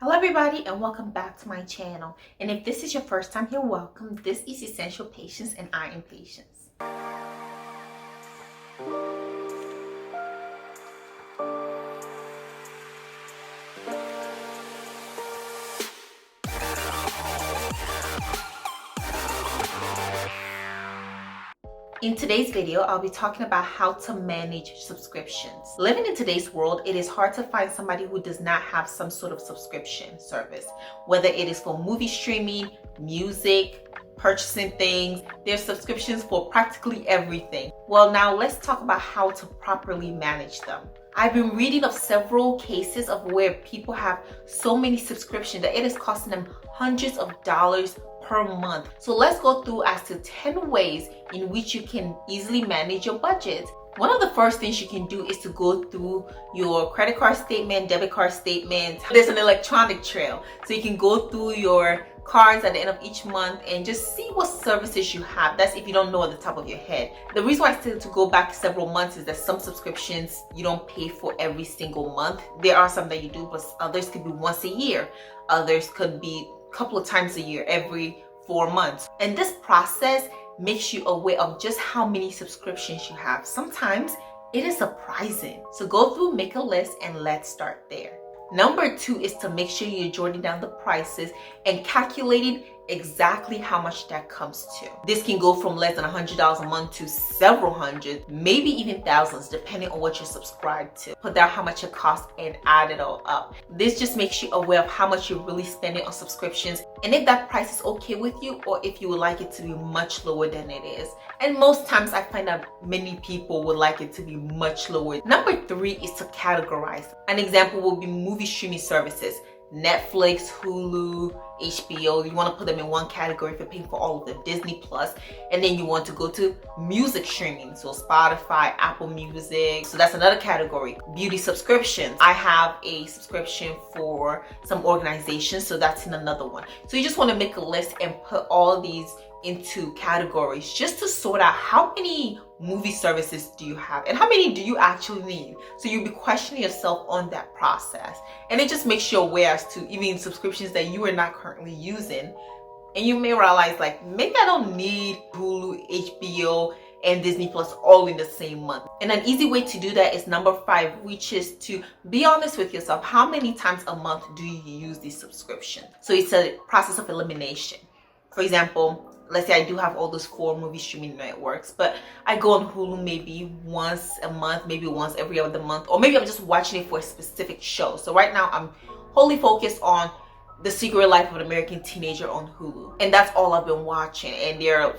Hello everybody and welcome back to my channel. And if this is your first time here, welcome. This is Essential Patience and I am Patience. In today's video, I'll be talking about how to manage subscriptions. Living in today's world, it is hard to find somebody who does not have some sort of subscription service. Whether it is for movie streaming, music, purchasing things, there's subscriptions for practically everything. Well, now let's talk about how to properly manage them. I've been reading of several cases of where people have so many subscriptions that it is costing them hundreds of dollars per month. So let's go through as to 10 ways in which you can easily manage your budget. One of the first things you can do is to go through your credit card statement, debit card statement. There's an electronic trail. So you can go through your cards at the end of each month and just see what services you have. That's if you don't know at the top of your head. The reason why I said to go back several months is that some subscriptions you don't pay for every single month. There are some that you do, but others could be once a year. Others could be a couple of times a year, every 4 months. And this process makes you aware of just how many subscriptions you have. Sometimes it is surprising. So go through, make a list, and let's start there. Number 2 is to make sure you're jotting down the prices and calculating exactly how much that comes to. This can go from less than $100 a month to several hundred, maybe even thousands, depending on what you're subscribed to. Put down how much it costs and add it all up. This just makes you aware of how much you're really spending on subscriptions and if that price is okay with you or if you would like it to be much lower than it is. And most times I find that many people would like it to be much lower. Number 3 is to categorize. An example will be movie streaming services. Netflix, Hulu, HBO, you want to put them in one category if you're paying for all of them, Disney Plus, and then you want to go to music streaming, so Spotify, Apple Music, so that's another category. Beauty subscriptions, I have a subscription for some organizations, so that's in another one. So you just want to make a list and put all these into categories just to sort out how many movie services do you have and how many do you actually need. So you'll be questioning yourself on that process, and it just makes you aware as to even subscriptions that you are not currently using, and you may realize like maybe I don't need Hulu, HBO, and Disney Plus all in the same month. And an easy way to do that is number 5, which is to be honest with yourself. How many times a month do you use this subscription? So it's a process of elimination. For example, let's say I do have all those 4 movie streaming networks, but I go on Hulu maybe once a month, maybe once every other month, or maybe I'm just watching it for a specific show. So right now I'm wholly focused on The Secret Life of an American Teenager on Hulu. And that's all I've been watching. And there are,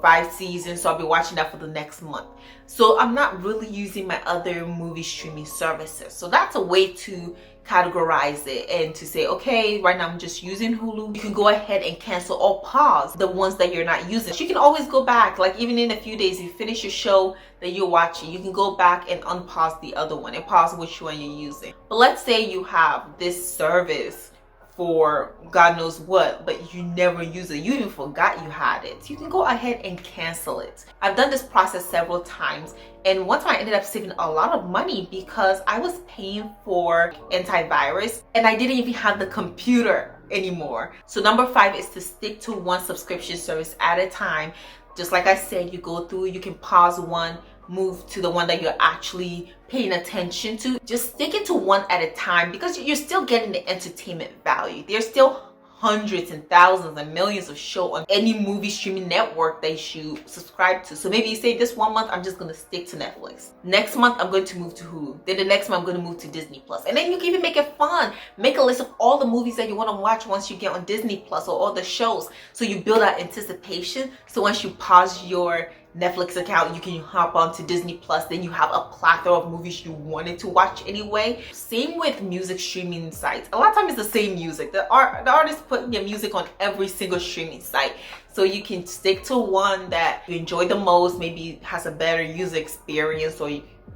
5 seasons, so I'll be watching that for the next month. So I'm not really using my other movie streaming services. So that's a way to categorize it and to say, okay, right now I'm just using Hulu. You can go ahead and cancel or pause the ones that you're not using. You can always go back, like even in a few days, you finish your show that you're watching, you can go back and unpause the other one and pause which one you're using. But let's say you have this service for God knows what, but you never use it. You even forgot you had it. You can go ahead and cancel it. I've done this process several times, and one time I ended up saving a lot of money because I was paying for antivirus and I didn't even have the computer anymore. So number 5 is to stick to one subscription service at a time. Just like I said, you go through, you can pause one, move to the one that you're actually paying attention to. Just stick it to one at a time because you're still getting the entertainment value. There's still hundreds and thousands and millions of shows on any movie streaming network that you subscribe to. So maybe you say this one month I'm just going to stick to Netflix. Next month I'm going to move to Hulu. Then the next month I'm going to move to Disney Plus. And then you can even make it fun. Make a list of all the movies that you want to watch once you get on Disney Plus or all the shows. So you build that anticipation. So once you pause your Netflix account, you can hop onto Disney Plus, then you have a plethora of movies you wanted to watch anyway. Same with music streaming sites. A lot of times it's the same music. The artists put their music on every single streaming site. So you can stick to one that you enjoy the most, maybe has a better user experience or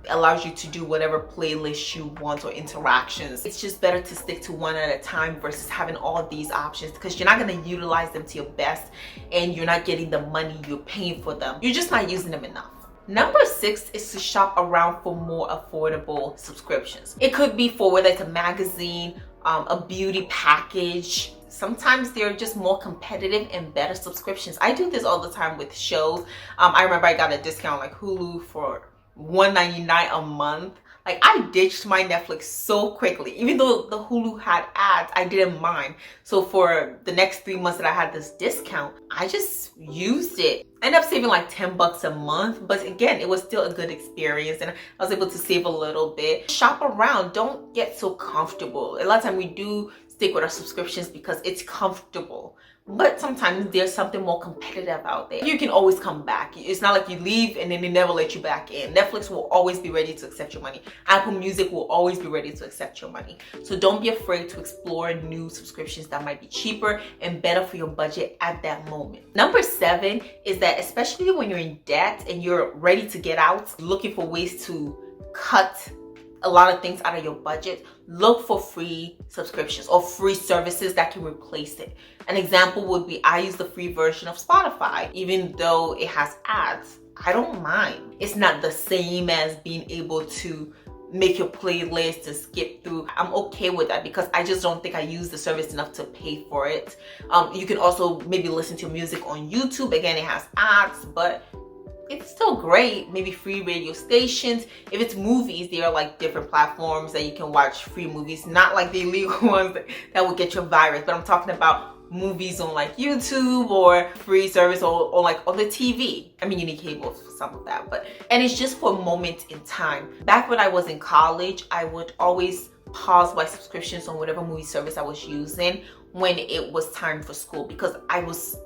allows you to do whatever playlist you want or interactions. It's just better to stick to one at a time versus having all these options because you're not going to utilize them to your best and you're not getting the money you're paying for them. You're just not using them enough. Number 6 is to shop around for more affordable subscriptions. It could be for whether it's a magazine, a beauty package. Sometimes they're just more competitive and better subscriptions. I do this all the time with shows. I remember I got a discount like Hulu for $1.99 a month. Like, I ditched my Netflix so quickly. Even though the Hulu had ads, I didn't mind. So for the next 3 months that I had this discount, I just used it. I ended up saving like $10 a month, but again, it was still a good experience and I was able to save a little bit. Shop around, don't get so comfortable. A lot of time we do stick with our subscriptions because it's comfortable. But sometimes there's something more competitive out there. You can always come back. It's not like you leave and then they never let you back in. Netflix will always be ready to accept your money. Apple Music will always be ready to accept your money. So don't be afraid to explore new subscriptions that might be cheaper and better for your budget at that moment. Number 7 is that especially when you're in debt and you're ready to get out, looking for ways to cut a lot of things out of your budget, look for free subscriptions or free services that can replace it. An example would be, I use the free version of Spotify. Even though it has ads, I don't mind. It's not the same as being able to make your playlist and skip through. I'm okay with that because I just don't think I use the service enough to pay for it. You can also maybe listen to music on YouTube. Again, it has ads, but it's still great. Maybe free radio stations. If it's movies, there are like different platforms that you can watch free movies, not like the illegal ones that will get you a virus, but I'm talking about movies on like YouTube or free service or like on the TV. I mean, you need cable for some of that, and it's just for a moment in time. Back when I was in college, I would always pause my subscriptions on whatever movie service I was using when it was time for school because I was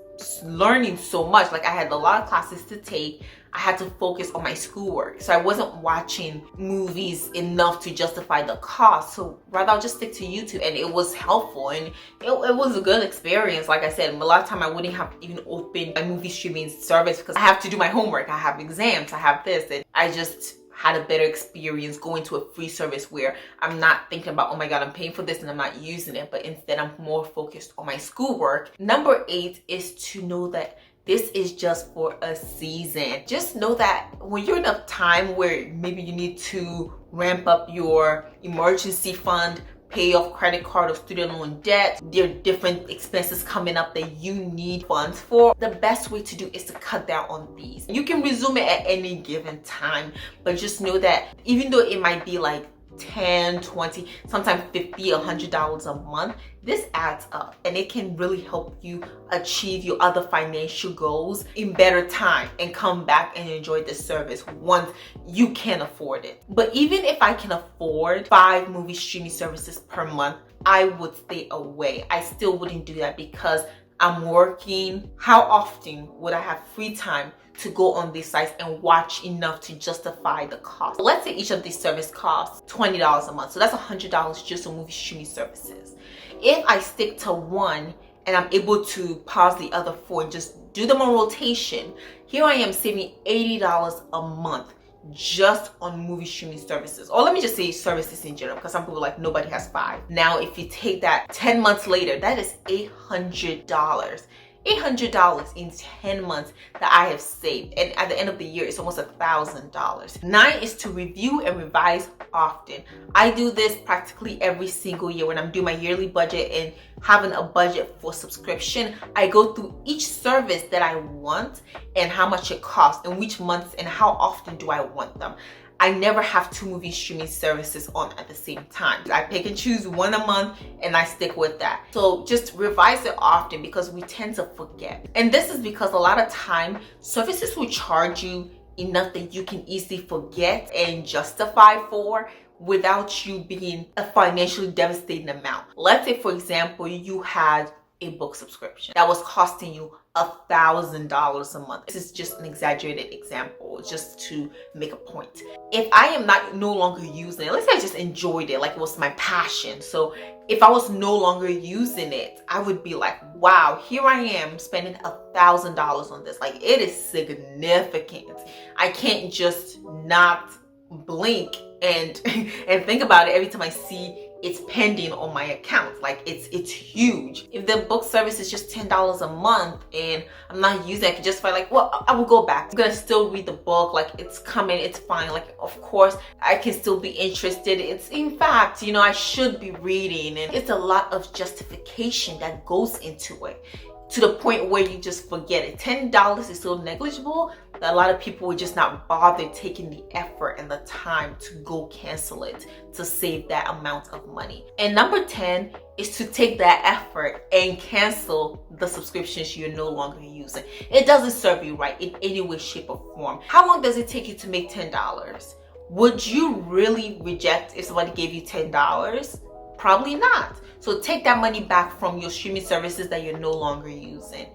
learning so much. Like, I had a lot of classes to take. I had to focus on my schoolwork, so I wasn't watching movies enough to justify the cost. So rather I'll just stick to YouTube, and it was helpful and it was a good experience. Like I said, a lot of time I wouldn't have even opened my movie streaming service because I have to do my homework, I have exams, I have this, and I just had a better experience going to a free service where I'm not thinking about, oh my god, I'm paying for this and I'm not using it, but instead I'm more focused on my schoolwork. Number 8 is to know that this is just for a season. Just know that when you're in a time where maybe you need to ramp up your emergency fund, pay off credit card or student loan debt, there are different expenses coming up that you need funds for, the best way to do is to cut down on these. You can resume it at any given time, but just know that even though it might be like $10, $20, sometimes $50, $100 a month, this adds up and it can really help you achieve your other financial goals in better time and come back and enjoy the service once you can afford it. But even if I can afford 5 movie streaming services per month, I would stay away. I still wouldn't do that because I'm working. How often would I have free time to go on these sites and watch enough to justify the cost? Let's say each of these services costs $20 a month. So that's $100 just on movie streaming services. If I stick to one and I'm able to pause the other 4 and just do them on rotation, here I am saving $80 a month just on movie streaming services. Or let me just say services in general, because some people are like, nobody has 5. Now, if you take that 10 months later, that is $800. $800 in 10 months that I have saved, and at the end of the year it's almost $1,000. 9 is to review and revise often. I do this practically every single year when I'm doing my yearly budget and having a budget for subscription. I go through each service that I want and how much it costs and which months and how often do I want them. I never have 2 movie streaming services on at the same time. I pick and choose one a month and I stick with that. So just revise it often because we tend to forget. And this is because a lot of time services will charge you enough that you can easily forget and justify for without you being a financially devastating amount. Let's say, for example, you had a book subscription that was costing you $1,000 a month. This is just an exaggerated example, just to make a point. If I am no longer using it, let's say I just enjoyed it, like it was my passion. So if I was no longer using it, I would be like, wow, here I am spending $1,000 on this. Like, it is significant. I can't just not blink and think about it every time I see it's pending on my account. Like it's huge. If the book service is just $10 a month and I'm not using it, I can just find like, well, I will go back. I'm gonna still read the book. Like it's coming, it's fine. Like of course I can still be interested. It's in fact, you know, I should be reading, and it's a lot of justification that goes into it, to the point where you just forget it. $10 is so negligible that a lot of people would just not bother taking the effort and the time to go cancel it to save that amount of money. And number 10 is to take that effort and cancel the subscriptions you're no longer using. It doesn't serve you right in any way, shape, or form. How long does it take you to make $10? Would you really reject if somebody gave you $10? Probably not. So take that money back from your streaming services that you're no longer using.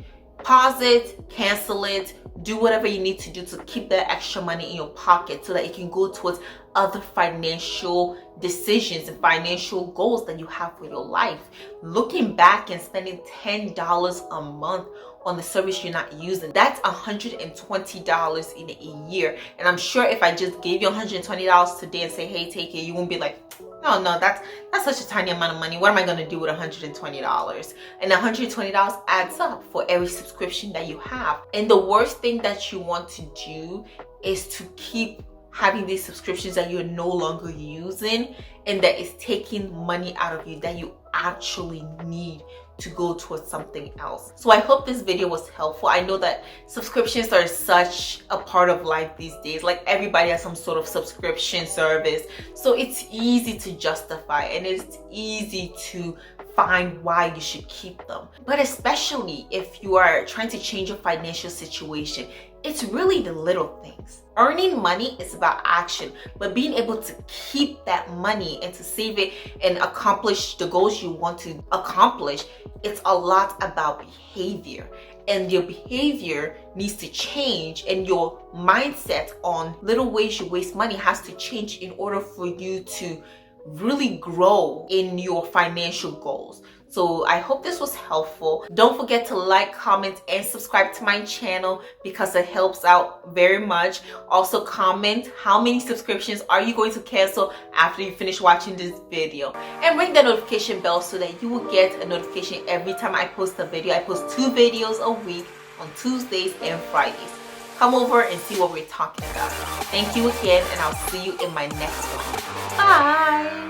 Pause it, cancel it, do whatever you need to do to keep that extra money in your pocket so that it can go towards other financial decisions and financial goals that you have for your life. Looking back and spending $10 a month on the service you're not using, that's $120 in a year. And I'm sure if I just gave you $120 today and say, hey, take it, you won't be like, no, that's such a tiny amount of money. What am I going to do with $120? And $120 adds up for every subscription that you have. And the worst thing that you want to do is to keep having these subscriptions that you're no longer using and that is taking money out of you that you actually need to go towards something else. So I hope this video was helpful. I know that subscriptions are such a part of life these days. Like everybody has some sort of subscription service. So it's easy to justify and it's easy to find why you should keep them. But especially if you are trying to change your financial situation, it's really the little things. Earning money is about action, but being able to keep that money and to save it and accomplish the goals you want to accomplish, it's a lot about behavior. And your behavior needs to change, and your mindset on little ways you waste money has to change in order for you to really grow in your financial goals. So I hope this was helpful. Don't forget to like, comment, and subscribe to my channel because it helps out very much. Also comment how many subscriptions are you going to cancel after you finish watching this video. And ring the notification bell so that you will get a notification every time I post a video. I post 2 videos a week on Tuesdays and Fridays. Come over and see what we're talking about. Thank you again, and I'll see you in my next one. Bye!